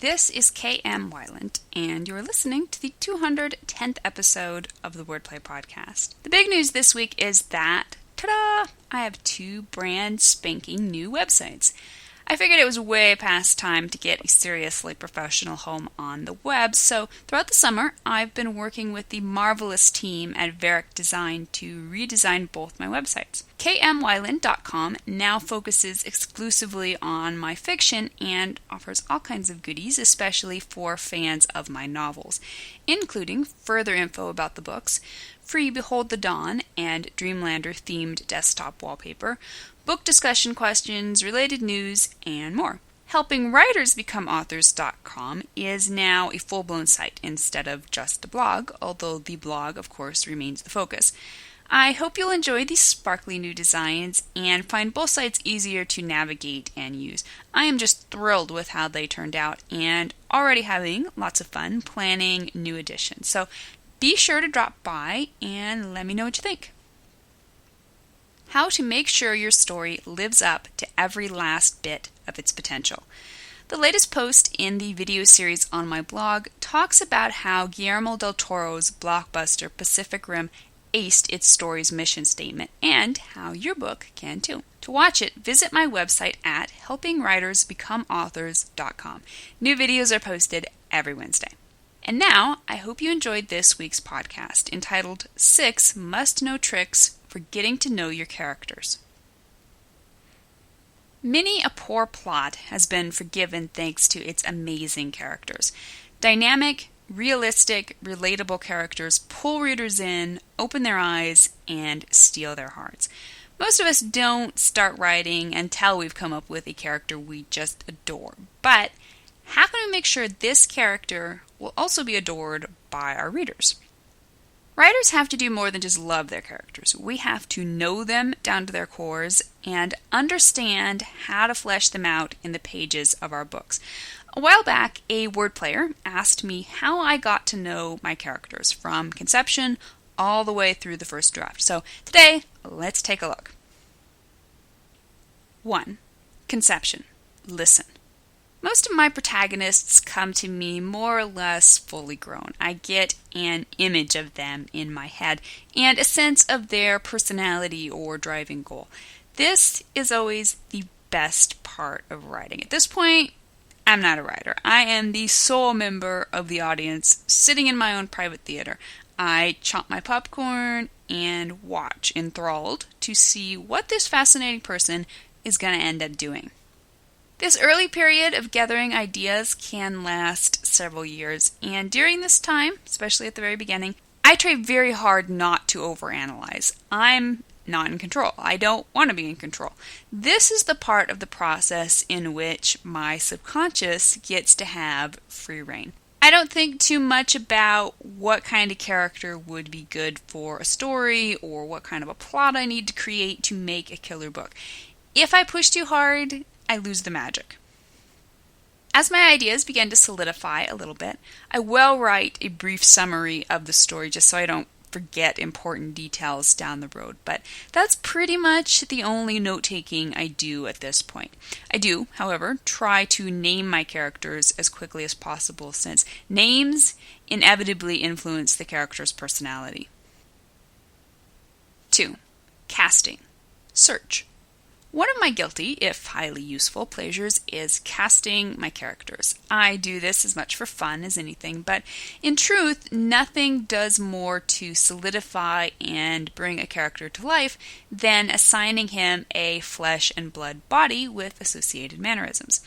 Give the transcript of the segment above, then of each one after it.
This is K.M. Weiland, and you're listening to the 210th episode of the Wordplay Podcast. The big news this week is that, ta-da, I have 2 brand spanking new websites. I figured it was way past time to get a seriously professional home on the web, so throughout the summer, I've been working with the marvelous team at Varick Design to redesign both my websites. KMWeiland.com now focuses exclusively on my fiction and offers all kinds of goodies, especially for fans of my novels, including further info about the books, free Behold the Dawn and Dreamlander-themed desktop wallpaper, book discussion questions, related news, and more. HelpingWritersBecomeAuthors.com is now a full-blown site instead of just a blog, although the blog, of course, remains the focus. I hope you'll enjoy these sparkly new designs and find both sites easier to navigate and use. I am just thrilled with how they turned out and already having lots of fun planning new additions. So be sure to drop by and let me know what you think. How to make sure your story lives up to every last bit of its potential. The latest post in the video series on my blog talks about how Guillermo del Toro's blockbuster Pacific Rim aced its story's mission statement and how your book can too. To watch it, visit my website at helpingwritersbecomeauthors.com. New videos are posted every Wednesday. And now, I hope you enjoyed this week's podcast entitled 6 Must-Know Tricks for Getting to Know Your Characters. Many a poor plot has been forgiven thanks to its amazing characters. Dynamic, realistic, relatable characters pull readers in, open their eyes, and steal their hearts. Most of us don't start writing until we've come up with a character we just adore. But how can we make sure this character will also be adored by our readers? Writers have to do more than just love their characters. We have to know them down to their cores and understand how to flesh them out in the pages of our books. A while back, a word player asked me how I got to know my characters from conception all the way through the first draft. So today, let's take a look. 1. Conception. Listen. Most of my protagonists come to me more or less fully grown. I get an image of them in my head and a sense of their personality or driving goal. This is always the best part of writing. At this point, I'm not a writer. I am the sole member of the audience sitting in my own private theater. I chomp my popcorn and watch enthralled to see what this fascinating person is going to end up doing. This early period of gathering ideas can last several years, and during this time, especially at the very beginning, I try very hard not to overanalyze. I'm not in control. I don't want to be in control. This is the part of the process in which my subconscious gets to have free rein. I don't think too much about what kind of character would be good for a story or what kind of a plot I need to create to make a killer book. If I push too hard, I lose the magic. As my ideas begin to solidify a little bit, I will write a brief summary of the story just so I don't forget important details down the road, but that's pretty much the only note-taking I do at this point. I do, however, try to name my characters as quickly as possible since names inevitably influence the character's personality. 2. Casting. Search. One of my guilty, if highly useful, pleasures is casting my characters. I do this as much for fun as anything, but in truth, nothing does more to solidify and bring a character to life than assigning him a flesh and blood body with associated mannerisms.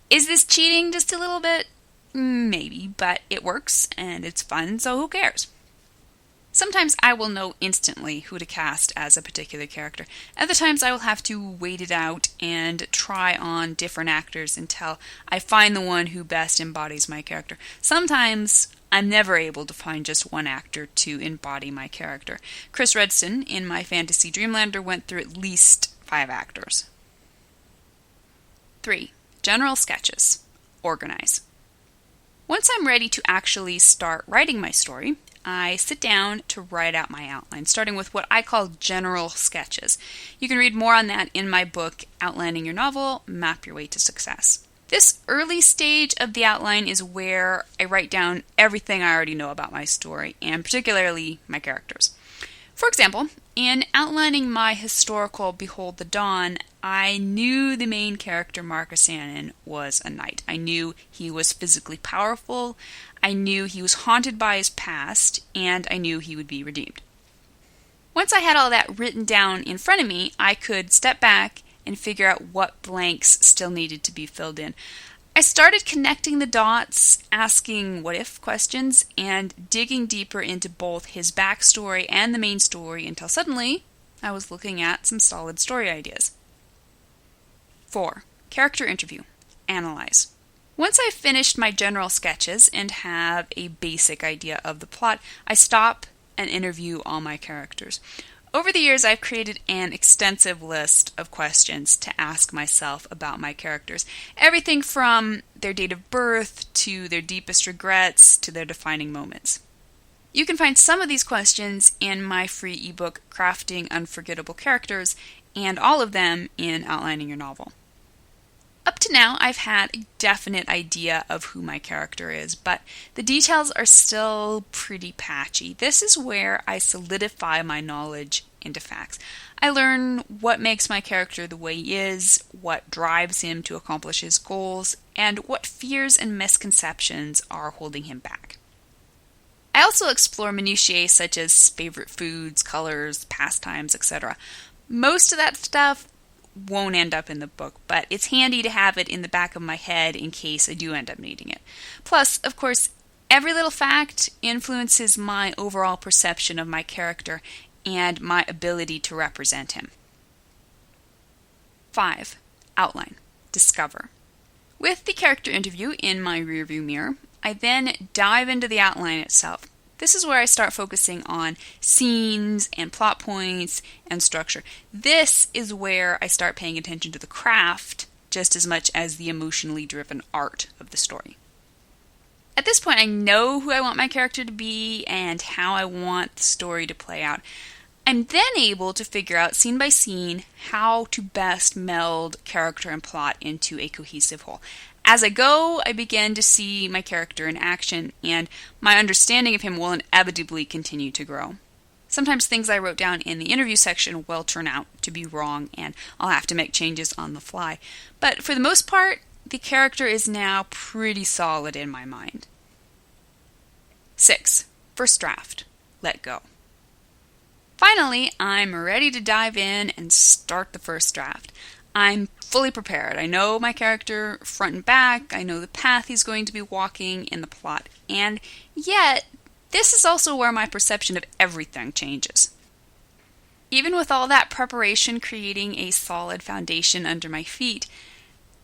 Is this cheating just a little bit? Maybe, but it works and it's fun, so who cares? Sometimes I will know instantly who to cast as a particular character. Other times I will have to wait it out and try on different actors until I find the one who best embodies my character. Sometimes I'm never able to find just one actor to embody my character. Chris Redson in my fantasy Dreamlander went through at least 5 actors. 3. General sketches. Organize. Once I'm ready to actually start writing my story, I sit down to write out my outline, starting with what I call general sketches. You can read more on that in my book, Outlining Your Novel, Map Your Way to Success. This early stage of the outline is where I write down everything I already know about my story, and particularly my characters. For example, in outlining my historical Behold the Dawn, I knew the main character, Marcus Annan, was a knight. I knew he was physically powerful, I knew he was haunted by his past, and I knew he would be redeemed. Once I had all that written down in front of me, I could step back and figure out what blanks still needed to be filled in. I started connecting the dots, asking what-if questions, and digging deeper into both his backstory and the main story until suddenly I was looking at some solid story ideas. 4. Character interview. Analyze. Once I've finished my general sketches and have a basic idea of the plot, I stop and interview all my characters. Over the years, I've created an extensive list of questions to ask myself about my characters. Everything from their date of birth, to their deepest regrets, to their defining moments. You can find some of these questions in my free ebook, Crafting Unforgettable Characters, and all of them in Outlining Your Novel. Up to now, I've had a definite idea of who my character is, but the details are still pretty patchy. This is where I solidify my knowledge into facts. I learn what makes my character the way he is, what drives him to accomplish his goals, and what fears and misconceptions are holding him back. I also explore minutiae such as favorite foods, colors, pastimes, etc. Most of that stuff won't end up in the book, but it's handy to have it in the back of my head in case I do end up needing it. Plus, of course, every little fact influences my overall perception of my character and my ability to represent him. 5. Outline. Discover. With the character interview in my rearview mirror, I then dive into the outline itself. This is where I start focusing on scenes and plot points and structure. This is where I start paying attention to the craft just as much as the emotionally driven art of the story. At this point, I know who I want my character to be and how I want the story to play out. I'm then able to figure out scene by scene how to best meld character and plot into a cohesive whole. As I go, I begin to see my character in action, and my understanding of him will inevitably continue to grow. Sometimes things I wrote down in the interview section will turn out to be wrong, and I'll have to make changes on the fly. But for the most part, the character is now pretty solid in my mind. 6. First draft. Let go. Finally, I'm ready to dive in and start the first draft. I'm fully prepared. I know my character front and back. I know the path he's going to be walking in the plot. And yet, this is also where my perception of everything changes. Even with all that preparation creating a solid foundation under my feet,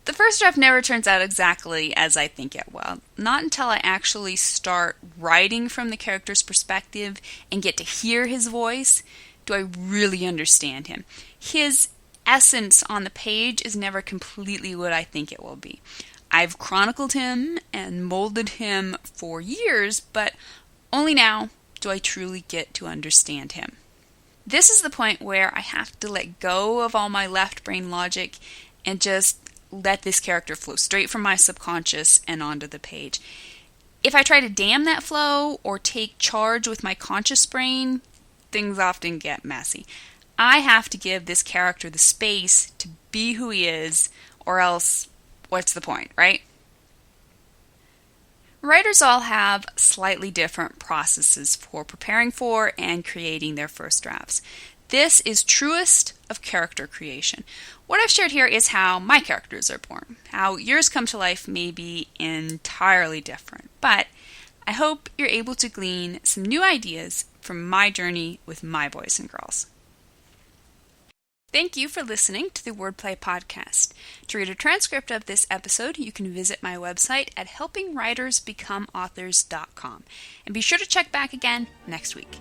the first draft never turns out exactly as I think it will. Not until I actually start writing from the character's perspective and get to hear his voice do I really understand him. His essence on the page is never completely what I think it will be. I've chronicled him and molded him for years, but only now do I truly get to understand him. This is the point where I have to let go of all my left brain logic and just let this character flow straight from my subconscious and onto the page. If I try to dam that flow or take charge with my conscious brain, things often get messy. I have to give this character the space to be who he is, or else what's the point, right? Writers all have slightly different processes for preparing for and creating their first drafts. This is truest of character creation. What I've shared here is how my characters are born. How yours come to life may be entirely different, but I hope you're able to glean some new ideas from my journey with my boys and girls. Thank you for listening to the Wordplay Podcast. To read a transcript of this episode, you can visit my website at helpingwritersbecomeauthors.com. And be sure to check back again next week.